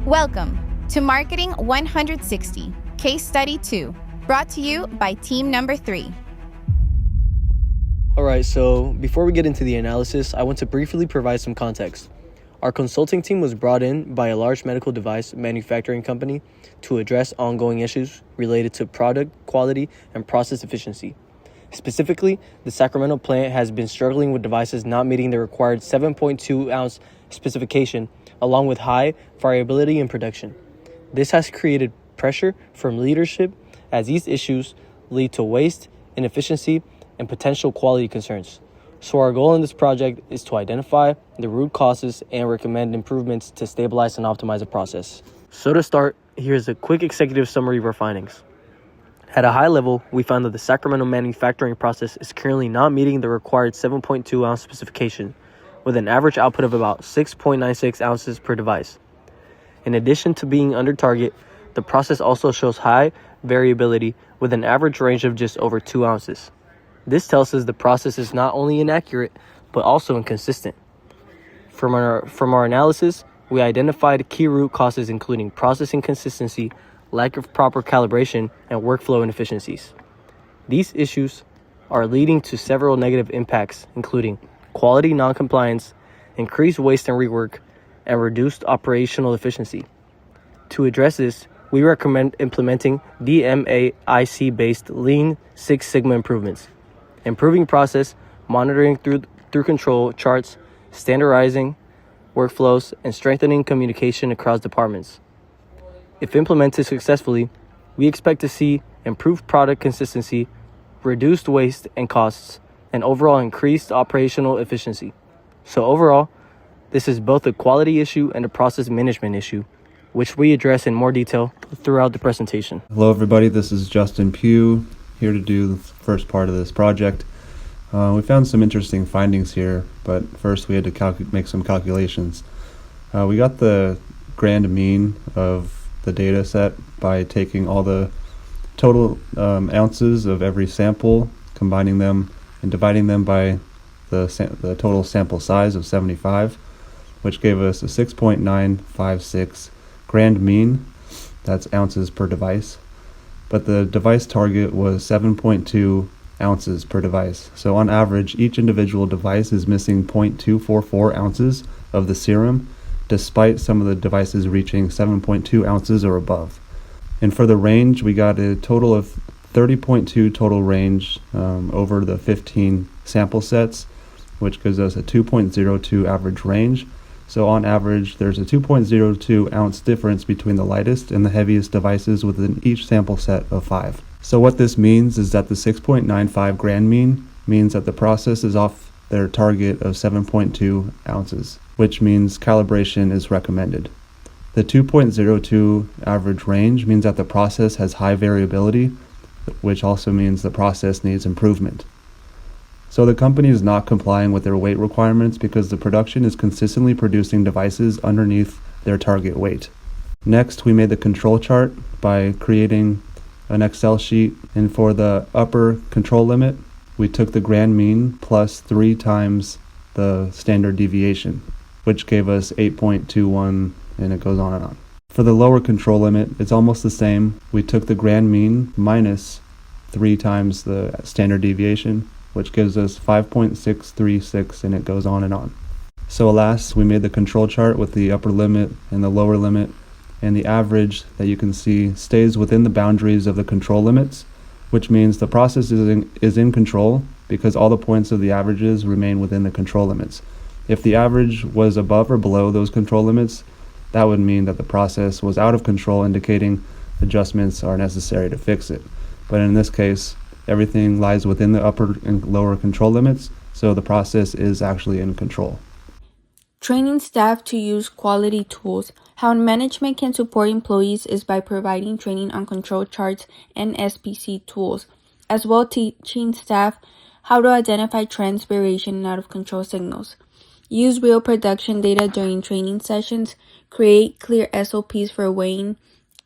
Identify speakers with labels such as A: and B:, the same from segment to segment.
A: Welcome to Marketing 160, Case Study 2, brought to you by Team Number 3.
B: Alright, so before we get into the analysis, I want to briefly provide some context. Our consulting team was brought in by a large medical device manufacturing company to address ongoing issues related to product quality and process efficiency. Specifically, the Sacramento plant has been struggling with devices not meeting the required 7.2 ounce specification, along with high variability in production. This has created pressure from leadership as these issues lead to waste, inefficiency, and potential quality concerns. So our goal in this project is to identify the root causes and recommend improvements to stabilize and optimize the process. So to start, here's a quick executive summary of our findings. At a high level, we found that the Sacramento manufacturing process is currently not meeting the required 7.2 ounce specification, with an average output of about 6.96 ounces per device. In addition to being under target, the process also shows high variability with an average range of just over 2 ounces. This tells us the process is not only inaccurate, but also inconsistent. From our analysis, we identified key root causes including process inconsistency, lack of proper calibration, and workflow inefficiencies. These issues are leading to several negative impacts, including quality noncompliance, increased waste and rework, and reduced operational efficiency. To address this, we recommend implementing DMAIC-based Lean Six Sigma improvements, improving process, monitoring through control charts, standardizing workflows, and strengthening communication across departments. If implemented successfully, we expect to see improved product consistency, reduced waste and costs, and overall increased operational efficiency. So overall, this is both a quality issue and a process management issue, which we address in more detail throughout the presentation.
C: Hello everybody, this is Justin Pugh, here to do the first part of this project. We found some interesting findings here, but first we had to make some calculations. We got the grand mean of the data set by taking all the total ounces of every sample, combining them and dividing them by the total sample size of 75, which gave us a 6.956 grand mean. That's ounces per device. But the device target was 7.2 ounces per device. So on average, each individual device is missing 0.244 ounces of the serum, despite some of the devices reaching 7.2 ounces or above. And for the range, we got a total of 30.2 total range over the 15 sample sets, which gives us a 2.02 average range. So on average, there's a 2.02 ounce difference between the lightest and the heaviest devices within each sample set of 5. So what this means is that the 6.95 grand mean means that the process is off their target of 7.2 ounces, which means calibration is recommended. The 2.02 average range means that the process has high variability, which also means the process needs improvement. So the company is not complying with their weight requirements because the production is consistently producing devices underneath their target weight. Next, we made the control chart by creating an Excel sheet, and for the upper control limit, we took the grand mean plus 3 times the standard deviation, which gave us 8.21, and it goes on and on. For the lower control limit, it's almost the same. We took the grand mean minus 3 times the standard deviation, which gives us 5.636, and it goes on and on. So alas, we made the control chart with the upper limit and the lower limit, and the average that you can see stays within the boundaries of the control limits, which means the process is in control because all the points of the averages remain within the control limits. If the average was above or below those control limits, that would mean that the process was out of control, indicating adjustments are necessary to fix it. But in this case, everything lies within the upper and lower control limits, so the process is actually in control.
D: Training staff to use quality tools. How management can support employees is by providing training on control charts and SPC tools, as well teaching staff how to identify trends, variation, and out of control signals. Use real production data during training sessions. Create clear SOPs for weighing,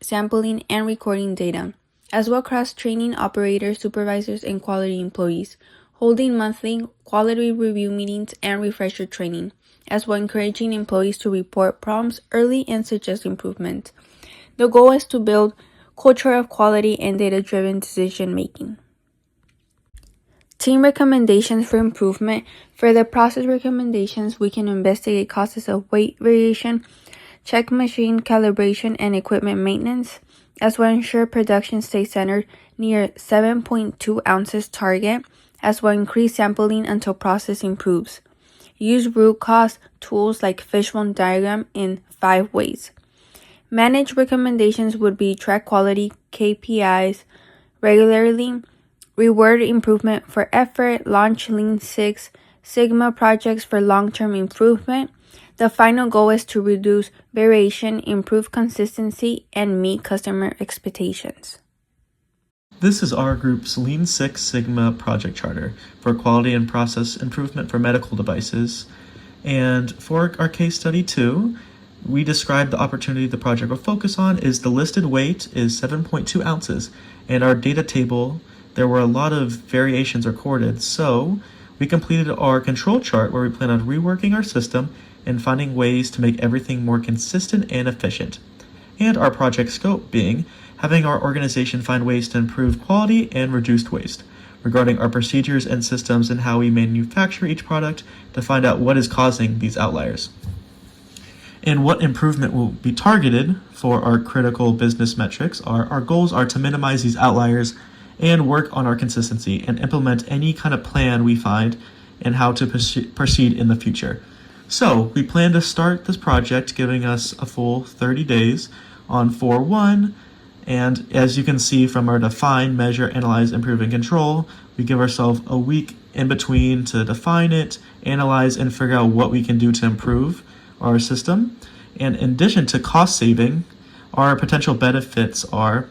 D: sampling, and recording data, as well cross-training operators, supervisors, and quality employees. holding monthly quality review meetings and refresher training, as well encouraging employees to report problems early and suggest improvement. The goal is to build culture of quality and data-driven decision-making. Team recommendations for improvement. For the process recommendations, we can investigate causes of weight variation, check machine calibration and equipment maintenance, as well ensure production stays centered near 7.2 ounces target, as well increase sampling until process improves. Use root cause tools like fishbone diagram in 5 ways. Manage recommendations would be track quality KPIs regularly, reward improvement for effort, launch Lean Six Sigma projects for long-term improvement. The final goal is to reduce variation, improve consistency, and meet customer expectations.
E: This is our group's Lean Six Sigma project charter for quality and process improvement for medical devices. And for our case study 2, we described the opportunity the project will focus on is the listed weight is 7.2 ounces. And our data table, there were a lot of variations recorded. So we completed our control chart where we plan on reworking our system and finding ways to make everything more consistent and efficient. And our project scope being having our organization find ways to improve quality and reduce waste, regarding our procedures and systems and how we manufacture each product to find out what is causing these outliers. And what improvement will be targeted for our critical business metrics are our goals are to minimize these outliers and work on our consistency and implement any kind of plan we find and how to proceed in the future. So we plan to start this project giving us a full 30 days on 4/1, and as you can see from our define, measure, analyze, improve, and control, we give ourselves a week in between to define it, analyze, and figure out what we can do to improve our system. And in addition to cost saving, our potential benefits are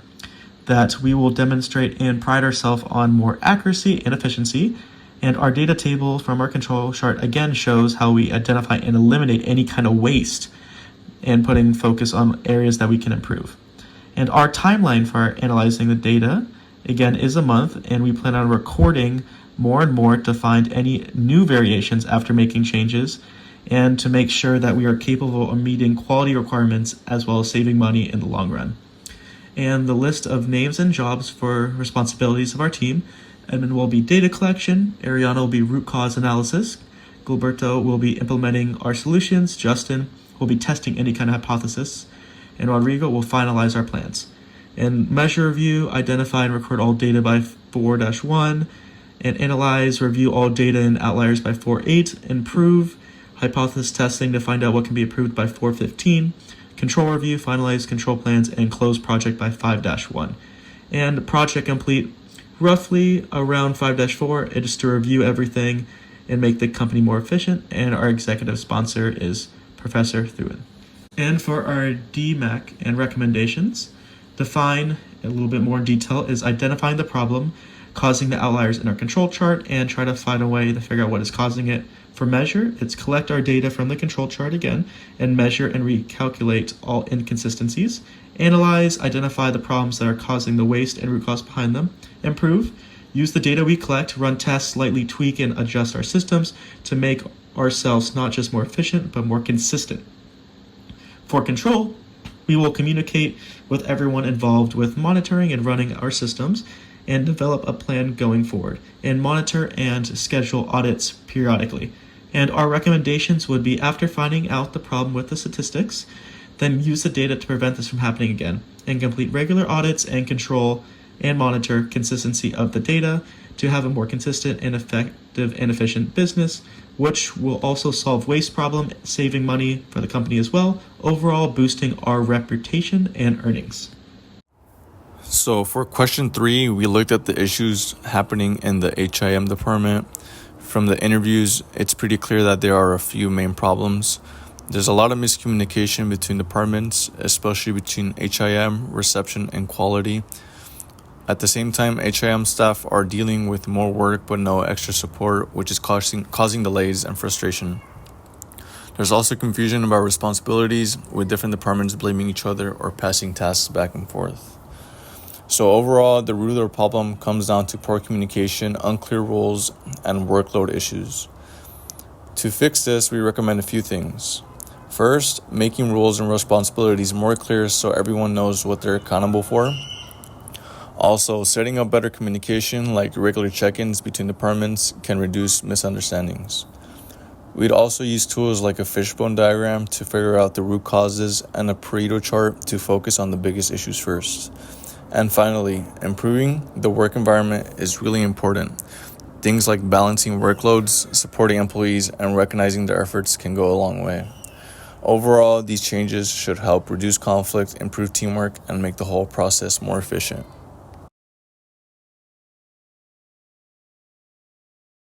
E: that we will demonstrate and pride ourselves on more accuracy and efficiency. And our data table from our control chart again shows how we identify and eliminate any kind of waste and putting focus on areas that we can improve. And our timeline for analyzing the data, again, is a month, and we plan on recording more and more to find any new variations after making changes and to make sure that we are capable of meeting quality requirements as well as saving money in the long run. And the list of names and jobs for responsibilities of our team: Edmund will be data collection, Ariana will be root cause analysis, Gilberto will be implementing our solutions, Justin will be testing any kind of hypothesis, and Rodrigo will finalize our plans. And measure, review, identify and record all data by 4-1, and analyze, review all data and outliers by 4-8, improve, hypothesis testing to find out what can be improved by 4-15, control review, finalize control plans, and close project by 5-1. And project complete roughly around 5-4, it is to review everything and make the company more efficient, and our executive sponsor is Professor Thuin. And for our DMAC and recommendations, define a little bit more in detail is identifying the problem causing the outliers in our control chart and try to find a way to figure out what is causing it. For measure, it's collect our data from the control chart again and measure and recalculate all inconsistencies. Analyze, identify the problems that are causing the waste and root cause behind them. Improve, use the data we collect, run tests, slightly tweak and adjust our systems to make ourselves not just more efficient, but more consistent. For control, we will communicate with everyone involved with monitoring and running our systems and develop a plan going forward and monitor and schedule audits periodically. And our recommendations would be, after finding out the problem with the statistics, then use the data to prevent this from happening again and complete regular audits and control and monitor consistency of the data to have a more consistent and effective and efficient business, which will also solve waste problem, saving money for the company as well, overall boosting our reputation and earnings.
F: So for question 3, we looked at the issues happening in the HIM department. From the interviews, it's pretty clear that there are a few main problems. There's a lot of miscommunication between departments, especially between HIM, reception, and quality. At the same time, HIM staff are dealing with more work but no extra support, which is causing delays and frustration. There's also confusion about responsibilities, with different departments blaming each other or passing tasks back and forth. So overall, the root of the problem comes down to poor communication, unclear rules, and workload issues. To fix this, we recommend a few things. First, making rules and responsibilities more clear so everyone knows what they're accountable for. Also, setting up better communication, like regular check-ins between departments, can reduce misunderstandings. We'd also use tools like a fishbone diagram to figure out the root causes and a Pareto chart to focus on the biggest issues first. And finally, improving the work environment is really important. Things like balancing workloads, supporting employees, and recognizing their efforts can go a long way. Overall, these changes should help reduce conflict, improve teamwork, and make the whole process more efficient.